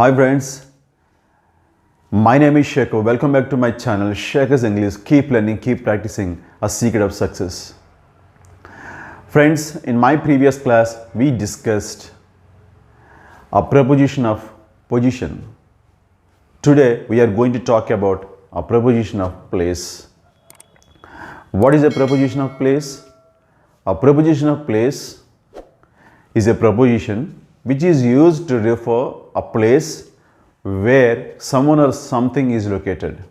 Hi friends, my name is Shekhar. Welcome back to my channel SEKHAR'S English. Keep learning, keep practicing, a secret of success. Friends, in my previous class we discussed a preposition of position. Today we are going to talk about a preposition of place. What is a preposition of place? A preposition of place is a preposition which is used to refer a place where someone or something is located.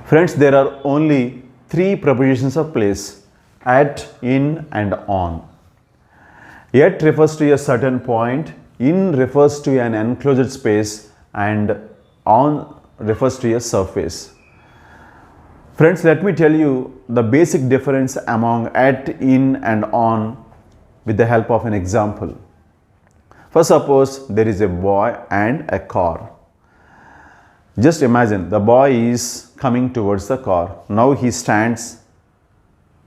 Friends, there are only three prepositions of place: at, in and on. At refers to a certain point, in refers to an enclosed space, and on refers to a surface. Friends, let me tell you the basic difference among at, in and on with the help of an example. First, suppose there is a boy and a car. Just imagine the boy is coming towards the car. Now he stands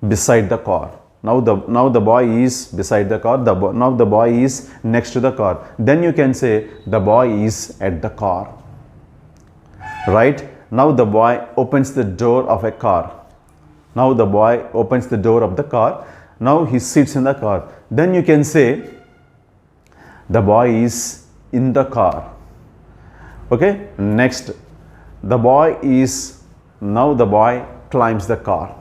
beside the car. Now the boy is beside the car. Now the boy is next to the car. Then you can say the boy is at the car. Right? Now the boy opens the door of a car. Now the boy opens the door of the car. Now he sits in the car. Then you can say the boy is in the car. Okay? Next, the boy climbs the car.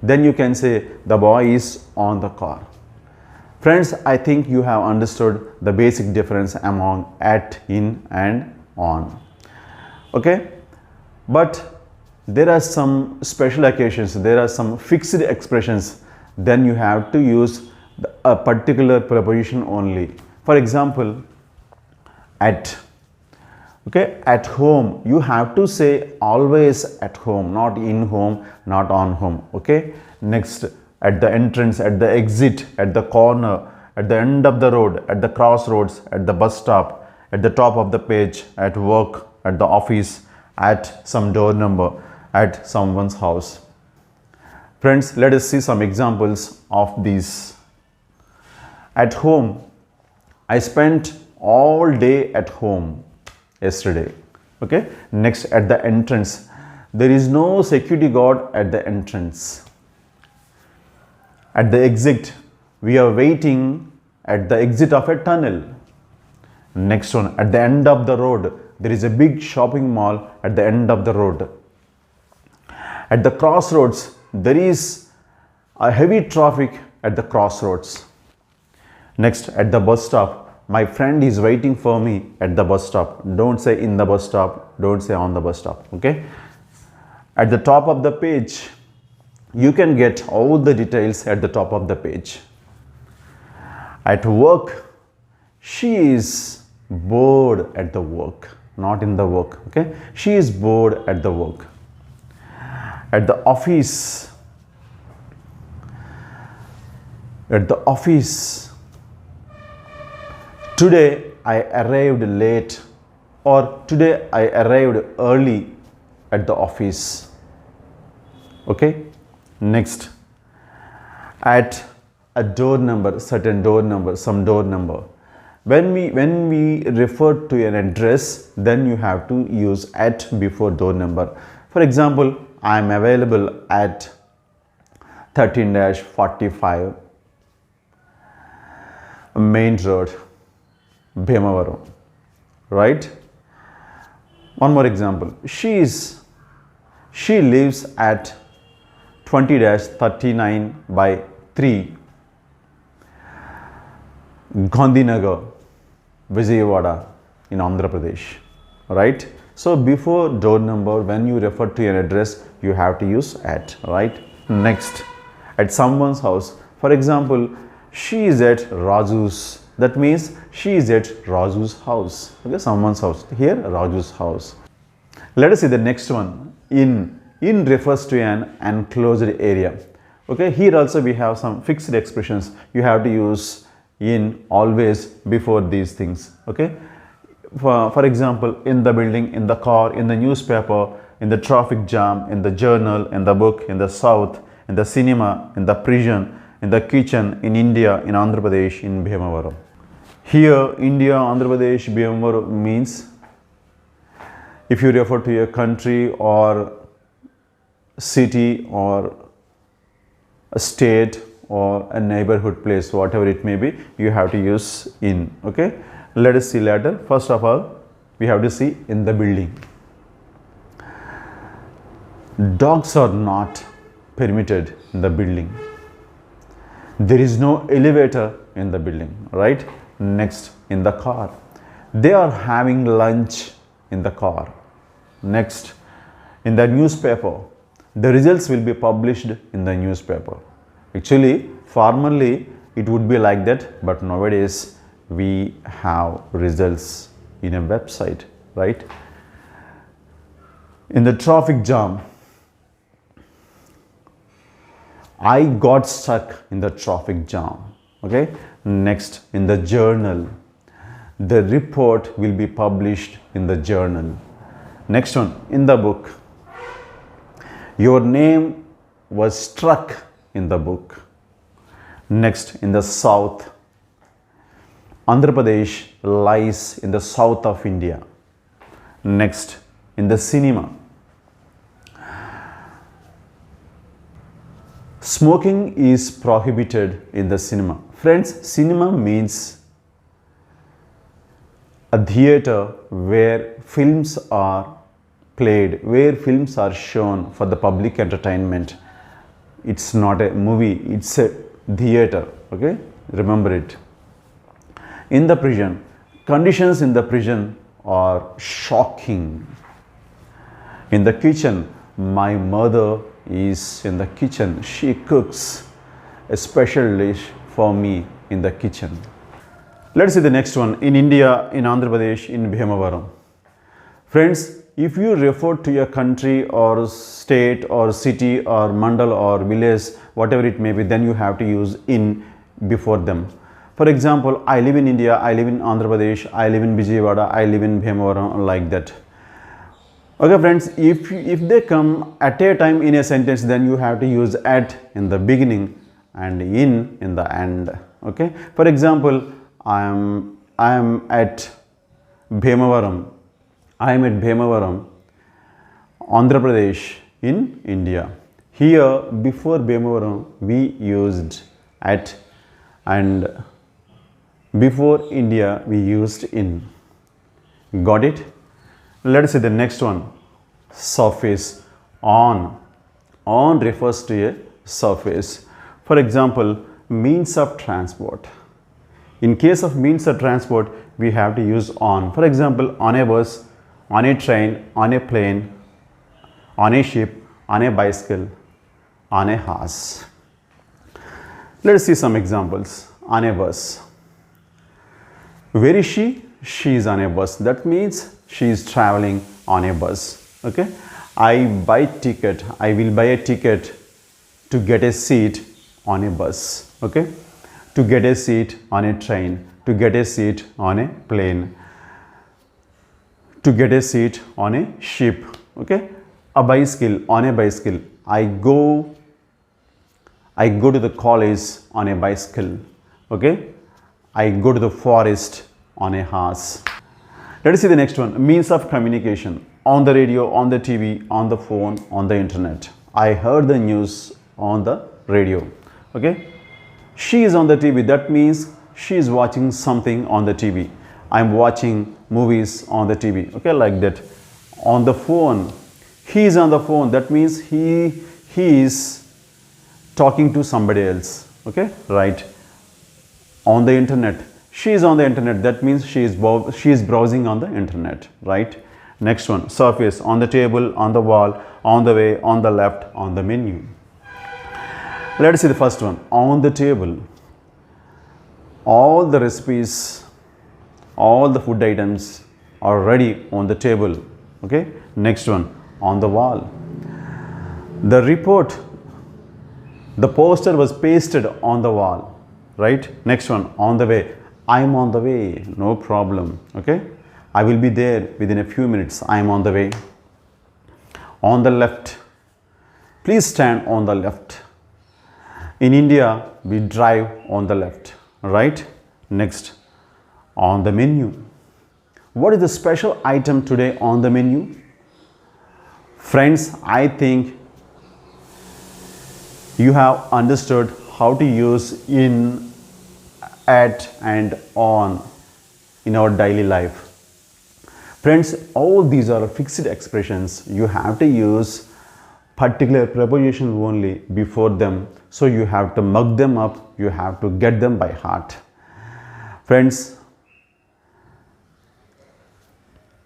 Then you can say the boy is on the car. Friends, I think you have understood the basic difference among at, in and on. Okay? But there are some special occasions, there are some fixed expressions, then you have to use a particular preposition only. For example, at. Okay, at home, you have to say always at home, not in home, not on home. Okay. Next, at the entrance, at the exit, at the corner, at the end of the road, at the crossroads, at the bus stop, at the top of the page, at work, at the office, at some door number, at someone's house. Friends, let us see some examples of these. At home, I spent all day at home yesterday. Okay. Next, at the entrance, there is no security guard at the entrance. At the exit, we are waiting at the exit of a tunnel. Next one, at the end of the road, there is a big shopping mall at the end of the road. At the crossroads, there is a heavy traffic at the crossroads. Next, at the bus stop, my friend is waiting for me at the bus stop. Don't say in the bus stop, don't say on the bus stop. Okay. At the top of the page, you can get all the details at the top of the page. At work, she is bored at the work, not in the work. Okay. She is bored at the work. At the office, today I arrived late, or today I arrived early at the office. Okay. Next, at a door number, certain door number, some door number. When we refer to an address, then you have to use at before door number. For example, I am available at 13-45 Main Road, Bhimavaram. Right? One more example. She lives at 20-39 by 3 Gandhinagar, Vijayawada in Andhra Pradesh. Right? So before door number, when you refer to an address, you have to use at. Right? Next, at someone's house. For example, she is at Raju's. That means she is at Raju's house. Okay, someone's house. Here, Raju's house. Let us see the next one. In. In refers to an enclosed area. Okay, here also we have some fixed expressions. You have to use in always before these things. Okay. For example, in the building, in the car, in the newspaper, in the traffic jam, in the journal, in the book, in the south, in the cinema, in the prison, in the kitchen, in India, in Andhra Pradesh, in Bhimavaram. Here India, Andhra Pradesh, Bihar means if you refer to a country or city or a state or a neighborhood place, whatever it may be, you have to use in. Okay, let us see later. First of all, we have to see in the building. Dogs are not permitted in the building. There is no elevator in the building, right? Next, in the car, they are having lunch in the car. Next, in the newspaper, the results will be published in the newspaper. Actually, formerly it would be like that, but nowadays we have results in a website, right? In the traffic jam, I got stuck in the traffic jam. Okay. Next, in the journal, the report will be published in the journal. Next one, in the book, your name was struck in the book. Next, in the south, Andhra Pradesh lies in the south of India. Next, in the cinema, smoking is prohibited in the cinema. Friends, cinema means a theater where films are played, where films are shown for the public entertainment. It's not a movie, it's a theater. Okay, remember it. In the prison, conditions in the prison are shocking. In the kitchen, my mother is in the kitchen. She cooks a special dish for me in the kitchen. Let's see the next one. In India, in Andhra Pradesh, in Bhimavaram. Friends, if you refer to a country or state or city or mandal or village, whatever it may be, then you have to use in before them. For example, I live in India, I live in Andhra Pradesh, I live in Vijayawada, I live in Bhimavaram, like that. Okay friends, if they come at a time in a sentence, then you have to use at in the beginning and in the end. Okay, for example, I am at Bhimavaram, Andhra Pradesh in India. Here before Bhimavaram we used at, and before India we used in. Got it? Let's see the next one. Surface. On refers to a surface. For example, means of transport. In case of means of transport, we have to use on. For example, on a bus, on a train, on a plane, on a ship, on a bicycle, on a horse. Let us see some examples. On a bus. Where is she? She is on a bus. That means she is traveling on a bus. Okay. I buy ticket. I will buy a ticket to get a seat on a bus. Okay. To get a seat on a train. To get a seat on a plane. To get a seat on a ship. Okay. A bicycle. On a bicycle. I go to the college on a bicycle. Okay. I go to the forest on a horse. Let us see the next one. Means of communication. On the radio, on the TV, on the phone, on the internet. I heard the news on the radio. Okay. She is on the TV. That means she is watching something on the TV. I am watching movies on the TV. Okay, like that. On the phone. He is on the phone. That means he is talking to somebody else. Okay, right. On the internet. She is on the internet. That means she is browsing on the internet. Right. Next one. Surface. On the table, on the wall, on the way, on the left, on the menu. Let us see the first one. On the table. All the recipes, all the food items are ready on the table. Okay. Next one. On the wall. The report, the poster was pasted on the wall. Right. Next one. On the way. I am on the way. No problem. Okay. I will be there within a few minutes. I am on the way. On the left. Please stand on the left. In India, we drive on the left. Right. Next. on the menu. What is the special item today on the menu? Friends, I think you have understood how to use in, at and on in our daily life. Friends, all these are fixed expressions. You have to use particular preposition only before them. So you have to mug them up. You have to get them by heart. Friends,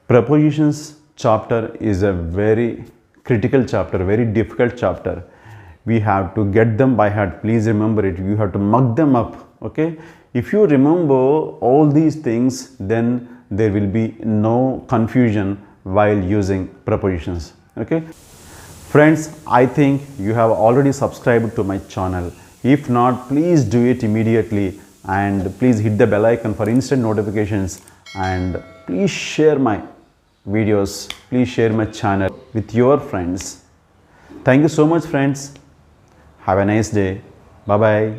prepositions chapter is a very critical chapter, very difficult chapter. We have to get them by heart. Please remember it. You have to mug them up. Okay. If you remember all these things, then there will be no confusion while using prepositions. Okay. Friends, I think you have already subscribed to my channel. If not, please do it immediately, and please hit the bell icon for instant notifications, and please share my videos, please share my channel with your friends. Thank you so much, friends. Have a nice day. Bye bye.